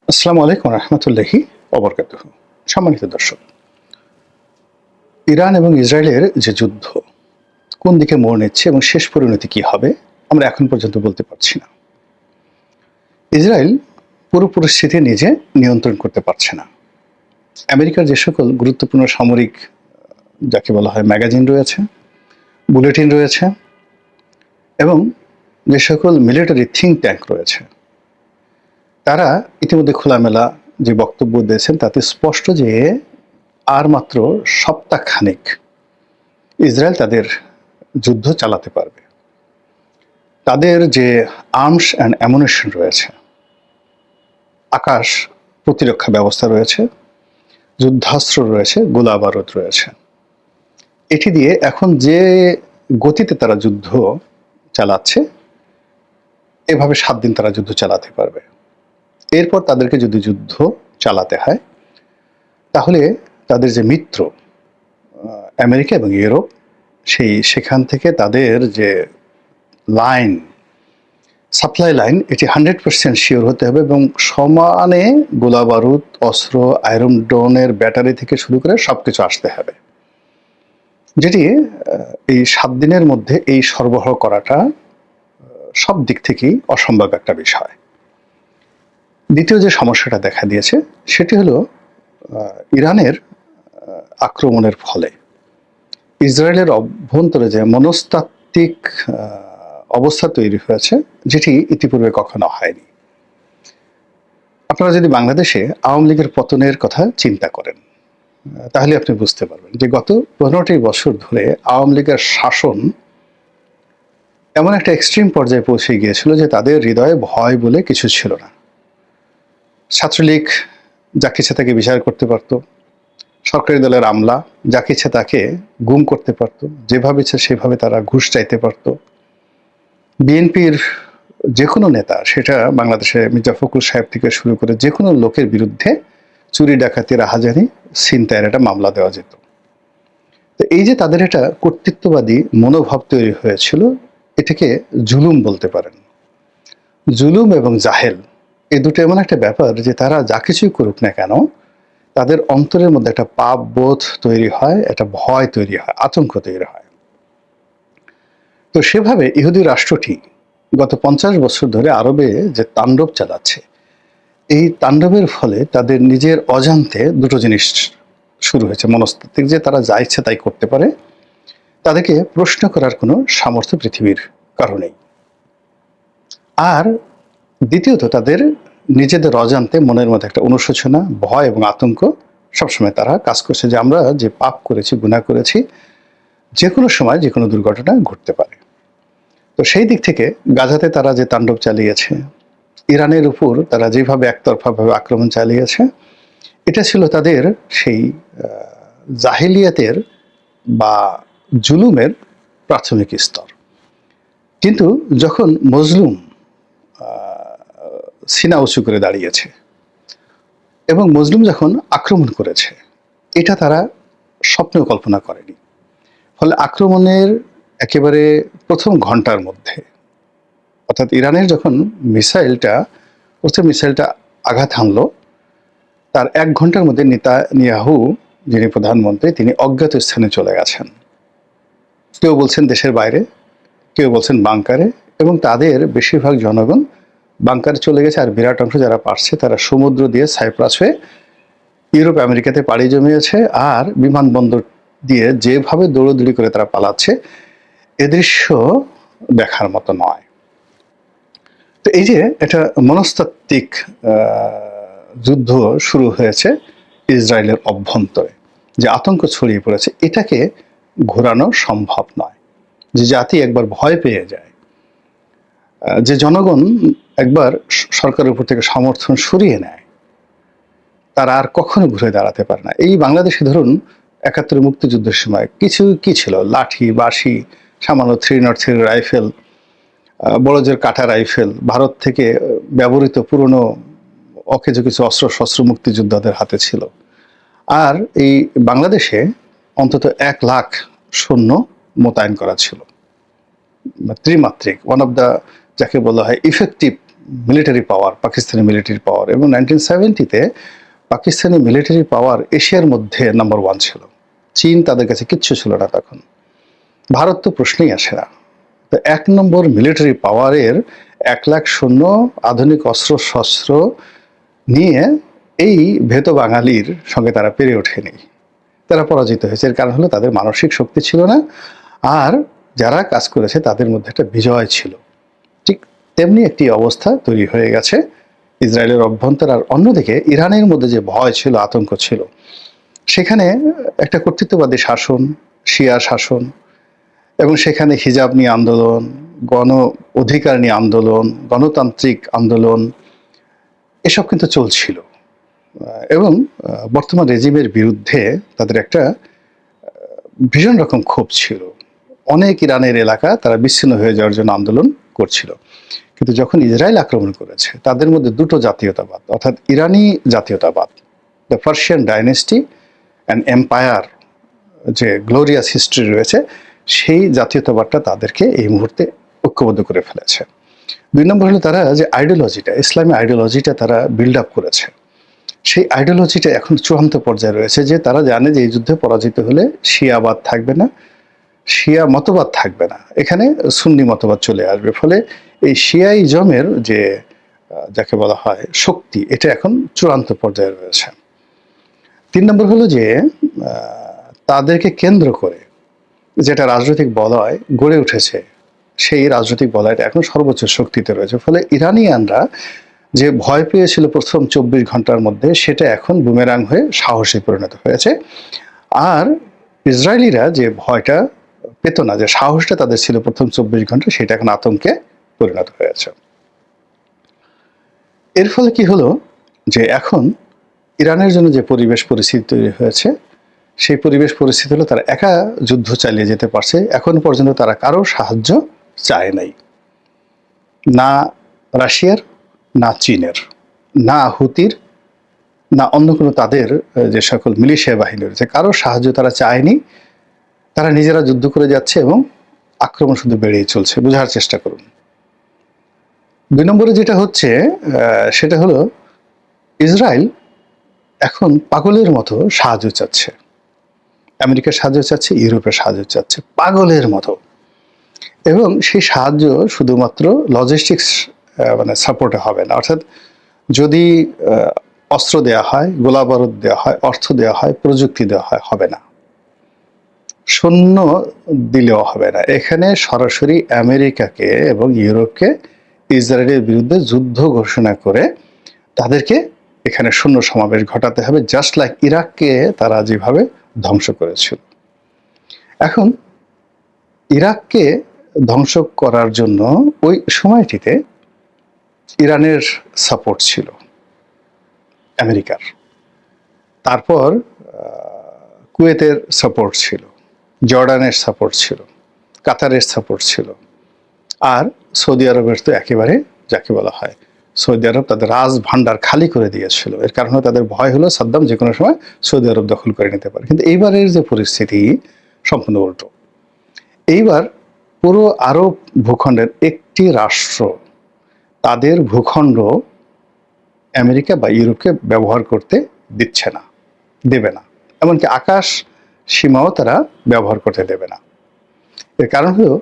আসসালামু আলাইকুম রহমতুল্লাহি ওবরকাতুহ। সম্মানিত দর্শক, ইরান এবং ইসরায়েলের যে যুদ্ধ কোন দিকে মোড় নিচ্ছে এবং শেষ পরিণতি কি হবে আমরা এখন পর্যন্ত বলতে পারছি না। ইসরায়েল পুরো পরিস্থিতি নিজে নিয়ন্ত্রণ করতে পারছে না। আমেরিকার যে সকল গুরুত্বপূর্ণ সামরিক যাকে বলা হয় ম্যাগাজিন রয়েছে, বুলেটিন রয়েছে এবং যে সকল মিলিটারি থিঙ্ক ট্যাঙ্ক রয়েছে, তারা ইতিমধ্যে খোলামেলা যে বক্তব্য দিয়েছেন তাতে স্পষ্ট যে আর মাত্র সপ্তাহখানেক ইসরায়েল তাদের যুদ্ধ চালাতে পারবে। তাদের যে আর্মস অ্যান্ড অ্যামুনিশন রয়েছে, আকাশ প্রতিরক্ষা ব্যবস্থা রয়েছে, যুদ্ধাস্ত্র রয়েছে, গোলা বারুদ রয়েছে, এটি দিয়ে এখন যে গতিতে তারা যুদ্ধ চালাচ্ছে, এভাবে 7 দিন তারা যুদ্ধ চালাতে পারবে। এরপর তাদেরকে যদি যুদ্ধ চালাতে হয় তাহলে তাদের যে মিত্র আমেরিকা এবং ইউরোপ, সেখান থেকে তাদের যে লাইন, সাপ্লাই লাইন, এটি 100% শিওর হতে হবে এবং সমানে গোলা বারুদ, অস্ত্র, আয়রন ড্রোনের ব্যাটারি থেকে শুরু করে সবকিছু আসতে হবে, যেটি এই 7 দিনের মধ্যে এই সরবরাহ করাটা সব দিক থেকেই অসম্ভব একটা বিষয়। দ্বিতীয় যে সমস্যাটা দেখা দিয়েছে সেটি হলো ইরানের আক্রমণের ফলে ইসরায়েলের অভ্যন্তরে যে মনস্তাত্ত্বিক অবস্থা তৈরি হয়েছে, যেটি ইতিপূর্বে কখনো হয়নি। আপনারা যদি বাংলাদেশে আওয়ামী লীগের পতনের কথা চিন্তা করেন তাহলে আপনি বুঝতে পারবেন যে গত 15টি বছর ধরে আওয়ামী লীগের শাসন এমন একটা এক্সট্রিম পর্যায়ে পৌঁছে গিয়েছিল যে তাদের হৃদয়ে ভয় বলে কিছু ছিল না। ছাত্রলীগ যাকে ইচ্ছে তাকে বিচার করতে পারত, সরকারি দলের আমলা যাকে ইচ্ছে তাকে গুম করতে পারত, যেভাবে ইচ্ছে সেভাবে তারা ঘুষ চাইতে পারত। বিএনপির যে কোনো নেতা, সেটা বাংলাদেশে মির্জা ফখরুল সাহেব থেকে শুরু করে যে কোনো লোকের বিরুদ্ধে চুরি, ডাকাতি, রাহাজানি, ছিনতাইয়ের একটা মামলা দেওয়া যেত। তো এই যে তাদের একটা কর্তৃত্ববাদী মনোভাব তৈরি হয়েছিল, এটাকে জুলুম বলতে পারেন। জুলুম এবং জাহেল এই দুটো এমন একটা ব্যাপার যে তারা যা কিছুই করুক না কেন, তাদের অন্তরের মধ্যে একটা পাপ বোধ তৈরি হয়, একটা ভয় তৈরি হয়, আতঙ্ক তৈরি হয়। তো সেভাবে ইহুদি রাষ্ট্রটি গত 50 বছর ধরে আরবে যে তাণ্ডব চালাচ্ছে, এই তাণ্ডবের ফলে তাদের নিজের অজান্তে দুটো জিনিস শুরু হয়েছে। মনস্তাত্ত্বিক, যে তারা যা ইচ্ছে তাই করতে পারে, তাদেরকে প্রশ্ন করার কোনো সামর্থ্য পৃথিবীর কারণেই। আর দ্বিতীয়ত, তাদের নিজেদের অজান্তে মনের মধ্যে একটা অনুশোচনা, ভয় এবং আতঙ্ক সবসময় তারা কাজ করছে যে আমরা যে পাপ করেছি, গুনাহ করেছি, যে কোনো সময় যে কোনো দুর্ঘটনা ঘটতে পারে। তো সেই দিক থেকে গাজাতে তারা যে তাণ্ডব চালিয়েছে, ইরানের উপর তারা যেভাবে একতরফাভাবে আক্রমণ চালিয়েছে, এটা ছিল তাদের সেই জাহিলিয়াতের বা জুলুমের প্রাথমিক স্তর। কিন্তু যখন মজলুম সিনা উঁচু করে দাঁড়িয়েছে এবং মজলুম যখন আক্রমণ করেছে, এটা তারা স্বপ্নেও কল্পনা করেনি। ফলে আক্রমণের একেবারে প্রথম ঘন্টার মধ্যে, অর্থাৎ ইরানের যখন প্রথম মিসাইলটা আঘাত হানলো, তার 1 ঘন্টার মধ্যে নেতানিয়াহু, যিনি প্রধানমন্ত্রী, তিনি অজ্ঞাত স্থানে চলে গেছেন। কেউ বলছেন দেশের বাইরে, কেউ বলছেন বাংকারে, এবং তাদের বেশিরভাগ জনগণ বাংকারে চলে গেছে। আর বিরাট অংশ যারা পারছে তারা সমুদ্র দিয়ে সাইপ্রাস হয়ে ইউরোপ আমেরিকাতে পাড়ি জমিয়েছে। আর বিমানবন্দর দিয়ে যেভাবে দৌড়দৌড়ি করে তারা পালাচ্ছে, এ দৃশ্য দেখার মতো নয়। তো এই যে এটা মনস্তাত্ত্বিক যুদ্ধ শুরু হয়েছে ইসরায়েলের অভ্যন্তরে, যে আতঙ্ক ছড়িয়ে পড়েছে, এটাকে ঘোরানো সম্ভব নয়। যে জাতি একবার ভয় পেয়ে যায়, যে জনগণ একবার সরকারের উপর থেকে সমর্থন সরিয়ে নেয়, তারা আর কখনো ঘুরে দাঁড়াতে পারে না। এই বাংলাদেশে ধরুন 71 মুক্তিযুদ্ধের সময় কিছু কি ছিল, লাঠি, বাঁশি, সামান্য 303 রাইফেল, বড়জোর কাঁটা রাইফেল, ভারত থেকে ব্যবহৃত পুরনো অকেজো কিছু অস্ত্র শস্ত্র মুক্তিযোদ্ধাদের হাতে ছিল। আর এই বাংলাদেশে অন্তত 1 লাখ সৈন্য মোতায়েন করা ছিল, ত্রিমাত্রিক, ওয়ান অফ দ্য, যাকে বলা হয় ইফেক্টিভ মিলিটারি পাওয়ার, পাকিস্তানি মিলিটারি পাওয়ার, এবং 1970-তে পাকিস্তানি মিলিটারি পাওয়ার এশিয়ার মধ্যে নাম্বার 1 ছিল। চীন তাদের কাছে কিচ্ছু ছিল না তখন। ভারত তো প্রশ্নই আসে না। তো 1 নম্বর মিলিটারি পাওয়ারের 1 লাখ সৈন্য, আধুনিক অস্ত্র শস্ত্র নিয়ে এই ভেতো বাঙালির সঙ্গে তারা পেরে ওঠেনি। তারা পরাজিত হয়েছে। এর কারণ হলো তাদের মানসিক শক্তি ছিল না, আর যারা কাজ করেছে তাদের মধ্যে একটা বিজয় ছিল। ঠিক তেমনি একটি অবস্থা তৈরি হয়ে গেছে ইসরায়েলের অভ্যন্তর। আর অন্যদিকে ইরানের মধ্যে যে ভয় ছিল, আতঙ্ক ছিল, সেখানে একটা কর্তৃত্ববাদী শাসন, শিয়া শাসন, এবং সেখানে হিজাব নিয়ে আন্দোলন, গণ অধিকার নিয়ে আন্দোলন, গণতান্ত্রিক আন্দোলন, এসব কিন্তু চলছিল। এবং বর্তমান রেজিমের বিরুদ্ধে তাদের একটা ভীষণ রকম ক্ষোভ ছিল। অনেক ইরানের এলাকা তারা বিচ্ছিন্ন হয়ে যাওয়ার জন্য আন্দোলন করছিল। কিন্তু যখন ইসরায়েল আক্রমণ করেছে, তাদের মধ্যে দুটো জাতীয়তাবাদ, অর্থাৎ ইরানি জাতীয়তাবাদ, the Persian dynasty and empire, যে গ্লোরিয়াস হিস্ট্রি রয়েছে, সেই জাতীয়তাবাদটা তাদেরকে এই মুহূর্তে ঐক্যবদ্ধ করে ফেলেছে। 2 নম্বর হলো তারা যে আইডিওলজিটা, ইসলামী আইডিওলজিটা তারা বিল্ড আপ করেছে, সেই আইডিওলজিটা এখন চূড়ান্ত পর্যায়ে রয়েছে, যে তারা জানে যে এই যুদ্ধে পরাজিত হলে শিয়াবাদ থাকবে না, শিয়া মতবাদ থাকবে না, এখানে সুন্নি মতবাদ চলে আসবে। ফলে এই শিয়াইজমের যে যাকে বলা হয় শক্তি, এটা এখন চূড়ান্ত পর্যায়ে রয়েছে। 3 নম্বর হলো যে তাদেরকে কেন্দ্র করে যেটা রাজনৈতিক বলয় গড়ে উঠেছে, সেই রাজনৈতিক বলয়টা এখন সর্বোচ্চ শক্তিতে রয়েছে। ফলে ইরানিয়ানরা যে ভয় পেয়েছিল প্রথম 24 ঘন্টার মধ্যে, সেটা এখন বুমেরাং হয়ে সাহসে পরিণত হয়েছে। আর ইসরায়েলিরা যে ভয়টা পেত না, যে সাহসটা তাদের ছিল প্রথম 24 ঘন্টা, সেটা এখন আতঙ্কে পরিণত হয়েছে। এর ফলে কি হলো, যে এখন ইরানের জন্য যে পরিবেশ পরিস্থিতি তৈরি হয়েছে, সেই পরিবেশ পরিস্থিতি হলো তারা একা যুদ্ধ চালিয়ে যেতে পারছে। এখন পর্যন্ত তারা কারো সাহায্য চায় নাই, না রাশিয়ার, না চীনের, না হুতির, না অন্য কোনো তাদের যে সকল মিলিশিয়া বাহিনী রয়েছে, কারো সাহায্য তারা চায়নি। তারা নিজেরা যুদ্ধ করে যাচ্ছে এবং আক্রমণ শুধু বেড়েই চলছে। বোঝার চেষ্টা করুন। 2 নম্বরে যেটা হচ্ছে, সেটা হলো ইসরায়েল এখন পাগলের মতো সাহায্য চাচ্ছে। আমেরিকার সাহায্য চাচ্ছে, ইউরোপের সাহায্য চাচ্ছে, পাগলের মতো। এবং সেই সাহায্য শুধুমাত্র লজিস্টিক্স মানে সাপোর্টে হবে না, অর্থাৎ যদি অস্ত্র দেওয়া হয়, গোলাবারুদ দেওয়া হয়, অর্থ দেওয়া হয়, প্রযুক্তি দেওয়া হয়, হবে না। সৈন্য দিলেও হবে না। এখানে সরাসরি আমেরিকাকে এবং ইউরোপকে ইসরায়েলের বিরুদ্ধে যুদ্ধ ঘোষণা করে তাদেরকে এখানে সৈন্য সমাবেশ ঘটাতে হবে, জাস্ট লাইক ইরাককে তারা যেভাবে ধ্বংস করেছিল। এখন ইরাককে ধ্বংস করার জন্য ওই সময়টিতে ইরানের সাপোর্ট ছিল, আমেরিকার। তারপর কুয়েতের সাপোর্ট ছিল, জর্ডানের সাপোর্ট ছিল, কাতারের সাপোর্ট ছিল, আর সৌদি আরবের তো একেবারে যাকে বলা হয়, সৌদি আরব তাদের রাজ ভান্ডার খালি করে দিয়েছিল। এর কারণে তাদের ভয় হলো সাদ্দাম যে কোনো সময় সৌদি আরব দখল করে নিতে পারে। কিন্তু এইবারের যে পরিস্থিতি সম্পূর্ণ উল্টো। এইবার পুরো আরব ভূখণ্ডের একটি রাষ্ট্র তাদের ভূখণ্ড আমেরিকা বা ইউরোপকে ব্যবহার করতে দিচ্ছে না, দেবে না। এমনকি আকাশ সীমাও তারা ব্যবহার করতে দেবে না। এর কারণ হলো,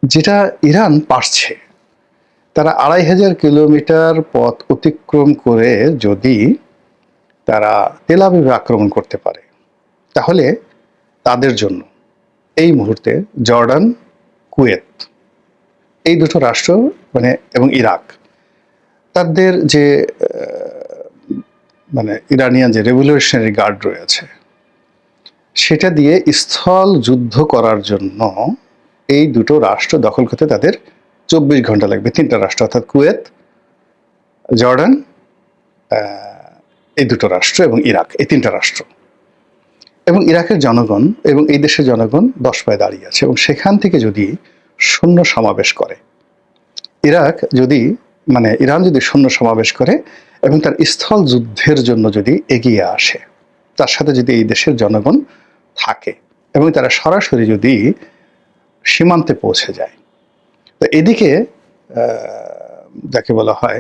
যেটা ইরান পারছে, তারা 2500 কিলোমিটার পথ অতিক্রম করে যদি তারা তেল আবিবে আক্রমণ করতে পারে, তাহলে তাদের জন্য এই মুহূর্তে জর্ডান, কুয়েত, এই দুটো রাষ্ট্র মানে এবং ইরাক, তাদের যে মানে ইরানিয়ান যে রেভলিউশনারি গার্ড রয়েছে, সেটা দিয়ে স্থল যুদ্ধ করার জন্য এই দুটো রাষ্ট্র দখল করতে তাদের 24 ঘন্টা লাগবে। 3টা রাষ্ট্র, অর্থাৎ কুয়েত, জর্ডান, এই দুটো রাষ্ট্র এবং ইরাক, এই 3টা রাষ্ট্র। এবং ইরাকের জনগণ এবং এই দেশের জনগণ 10 পায়ে দাঁড়িয়ে আছে। এবং সেখান থেকে যদি সৈন্য সমাবেশ করে, ইরাক যদি মানে ইরান যদি সৈন্য সমাবেশ করে এবং তার স্থল যুদ্ধের জন্য যদি এগিয়ে আসে, তার সাথে যদি এই দেশের জনগণ থাকে এবং তারা সরাসরি যদি সীমান্তে পৌঁছে যায়, তো এদিকে যাকে বলা হয়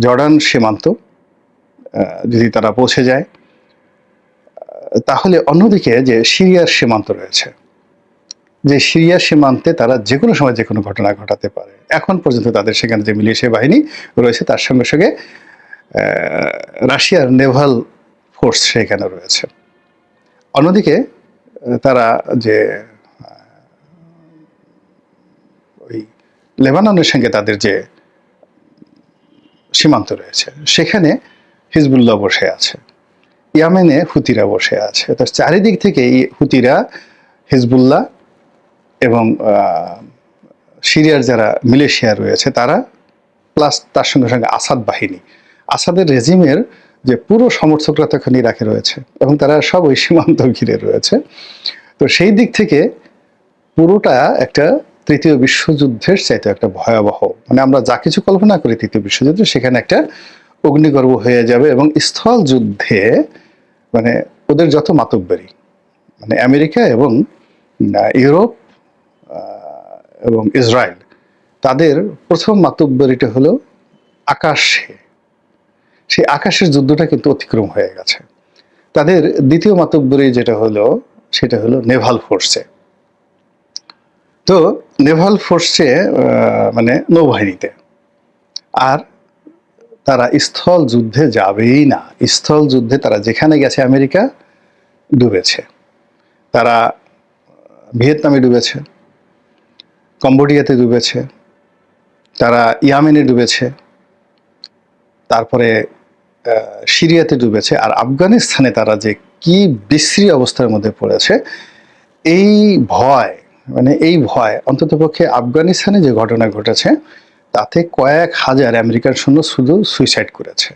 জর্ডান সীমান্ত যদি তারা পৌঁছে যায়, তাহলে অন্যদিকে যে সিরিয়ার সীমান্ত রয়েছে, যে সিরিয়া সীমান্তে তারা যে কোনো সময় যে কোনো ঘটনা ঘটাতে পারে। এখন পর্যন্ত তাদের সেখানে যে মিলিশিয়া বাহিনী রয়েছে তার সঙ্গে সঙ্গে রাশিয়ার নেভাল ফোর্স সেখানে রয়েছে। অন্যদিকে তারা যে ওই লেবাননের সঙ্গে তাদের যে সীমান্ত রয়েছে সেখানে হিজবুল্লাহ বসে আছে, ইয়ামেনে হুতিরা বসে আছে। তার চারিদিক থেকে এই হুতিরা, হিজবুল্লাহ এবং সিরিয়ার যারা মিলিশিয়া রয়েছে তারা, প্লাস তার সঙ্গে সঙ্গে আসাদ বাহিনী, আসাদের রেজিমের যে পুরো সমর্থকরা তখন ইরাকে রয়েছে এবং তারা সব ওই সীমান্ত ঘিরে রয়েছে। তো সেই দিক থেকে পুরোটা একটা তৃতীয় বিশ্বযুদ্ধের চাইতে একটা ভয়াবহ, মানে আমরা যা কিছু কল্পনা করি তৃতীয় বিশ্বযুদ্ধ, সেখানে একটা অগ্নিগর্ভ হয়ে যাবে। এবং স্থল যুদ্ধে মানে ওদের যত মাতব্বরি, মানে আমেরিকা এবং ইউরোপ এবং ইসরায়েল, তাদের প্রথম মাতব্বরিটা হলো আকাশে। সেই আকাশের যুদ্ধটা কিন্তু অতিক্রম হয়ে গেছে। তাদের দ্বিতীয় মাতব্বরি যেটা হলো সেটা হলো নেভাল ফোর্সে। তো নেভাল ফোর্সে মানে নৌবাহিনীতে। আর তারা স্থল যুদ্ধে যাবেই না। স্থল যুদ্ধে তারা যেখানে গেছে, আমেরিকা ডুবেছে, তারা ভিয়েতনামে ডুবেছে, কম্বোডিয়াতে ডুবেছে, তারা ইয়ামেনে ডুবেছে, তারপরে সিরিয়াতে ডুবেছে। আর আফগানিস্তানে তারা যে কি বিশ্রী অবস্থার মধ্যে পড়েছে, এই ভয়, মানে এই ভয়, অন্ততপক্ষে আফগানিস্তানে যে ঘটনা ঘটেছে তাতে কয়েক হাজার আমেরিকান সৈন্য শুধু সুইসাইড করেছে।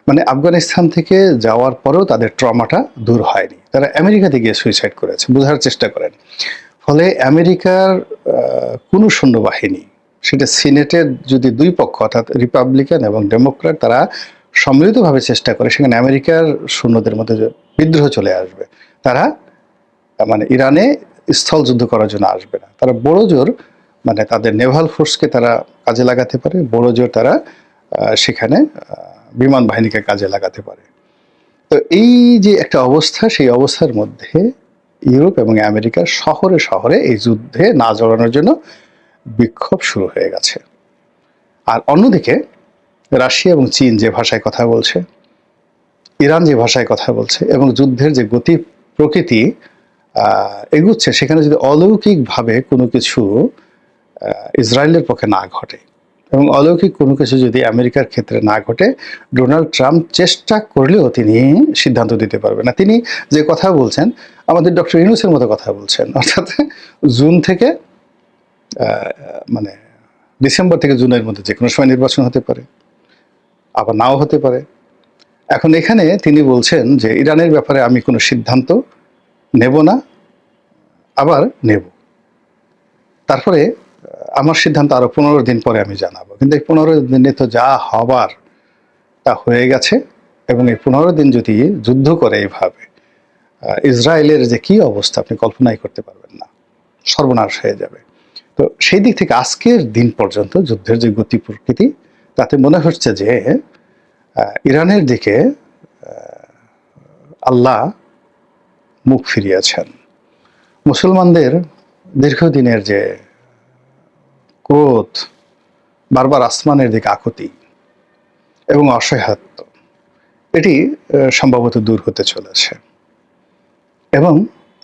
মানে আফগানিস্তান থেকে যাওয়ার পরেও তাদের ট্রমাটা দূর হয়নি, তারা আমেরিকাতে গিয়ে সুইসাইড করেছে। বোঝার চেষ্টা করেন। ফলে আমেরিকার কোনো সৈন্যবাহিনী, সেটা সিনেটের যদি দুই পক্ষ অর্থাৎ রিপাবলিকান এবং ডেমোক্র্যাট তারা সম্মিলিতভাবে চেষ্টা করে, সেখানে আমেরিকার সৈন্যদের মধ্যে বিদ্রোহ চলে আসবে। তারা মানে ইরানে স্থল যুদ্ধ করার জন্য আসবে না। তারা বড় জোর মানে তাদের নেভাল ফোর্সকে তারা কাজে লাগাতে পারে, বড় জোর তারা সেখানে বিমান বাহিনীকে কাজে লাগাতে পারে। তো এই যে একটা অবস্থা, সেই অবস্থার মধ্যে ইউরোপ এবং আমেরিকার শহরে শহরে এই যুদ্ধে না জড়ানোর জন্য বিক্ষোভ শুরু হয়ে গেছে। আর অন্যদিকে রাশিয়া এবং চীন যে ভাষায় কথা বলছে, ইরান যে ভাষায় কথা বলছে, এবং যুদ্ধের যে গতি প্রকৃতি এগুচ্ছে, সেখানে যদি অলৌকিকভাবে কোনো কিছু ইসরায়েলের পক্ষে না ঘটে এবং অলৌকিক কোনো কিছু যদি আমেরিকার ক্ষেত্রে না ঘটে, ডোনাল্ড ট্রাম্প চেষ্টা করলেও তিনি সিদ্ধান্ত দিতে পারবেন না। তিনি যে কথা বলছেন আমাদের ডক্টর ইউনূসের মতো কথা বলছেন, অর্থাৎ জুন থেকে মানে ডিসেম্বর থেকে জুনের মধ্যে যে কোনো সময় নির্বাচন হতে পারে, আবার নাও হতে পারে। এখন এখানে তিনি বলছেন যে ইরানের ব্যাপারে আমি কোনো সিদ্ধান্ত নেব না, আবার নেব, তারপরে আমার সিদ্ধান্ত আরো 15 দিন পরে আমি জানাবো। কিন্তু এই 15 দিনে তো যা হবার তা হয়ে গেছে। এবং এই 15 দিন যদি যুদ্ধ করে এইভাবে, ইসরায়েলের যে কি অবস্থা আপনি কল্পনাই করতে পারবেন না, সর্বনাশ হয়ে যাবে। তো সেই দিক থেকে আজকের দিন পর্যন্ত যুদ্ধের যে গতি প্রকৃতি, তাতে মনে হচ্ছে যে ইরানের দিকে আল্লাহ মুখ ফিরিয়েছেন। মুসলমানদের দীর্ঘদিনের যে ক্রোধ, বারবার আসমানের দিকে আকুতি এবং অসহায়ত্ব, এটি সম্ভবত দূর হতে চলেছে এবং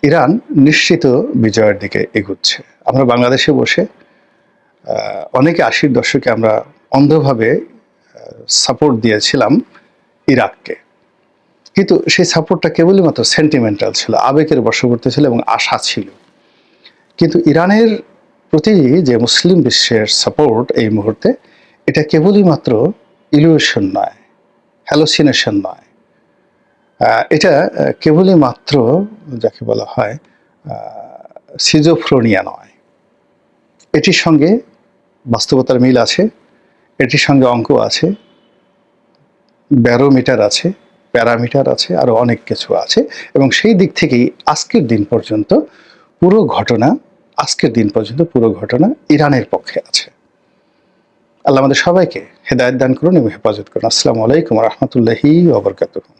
ইরান নিশ্চিত বিজয়ের দিকে এগুচ্ছে। আমরা বাংলাদেশে বসে অনেকে 80-র দশকে আমরা অন্ধভাবে সাপোর্ট দিয়েছিলাম ইরাককে, কিন্তু সেই সাপোর্টটা কেবলই মাত্র সেন্টিমেন্টাল ছিল, আবেগের বশবর্তী ছিল এবং আশা ছিল। কিন্তু ইরানের প্রতি যে মুসলিম বিশ্বের সাপোর্ট এই মুহূর্তে, এটা কেবলই মাত্র ইলিউশন নয়, হ্যালোসিনেশন নয়, এটা কেবলই মাত্র যাকে বলা হয় সিজোফ্রেনিয়া নয়। এটির সঙ্গে বাস্তবতার মিল আছে, এটির সঙ্গে অঙ্ক আছে, ব্যারোমিটার আছে, প্যারামিটার আছে, আরো অনেক কিছু আছে। এবং সেই দিক থেকেই আজকের দিন পর্যন্ত পুরো ঘটনা ইরানের পক্ষে আছে। আল্লাহ আমাদের সবাইকে হেদায়েত দান করুন এবং হেফাজত করুন। আসসালামু আলাইকুম ওয়া রাহমাতুল্লাহি ওয়া বারাকাতুহু।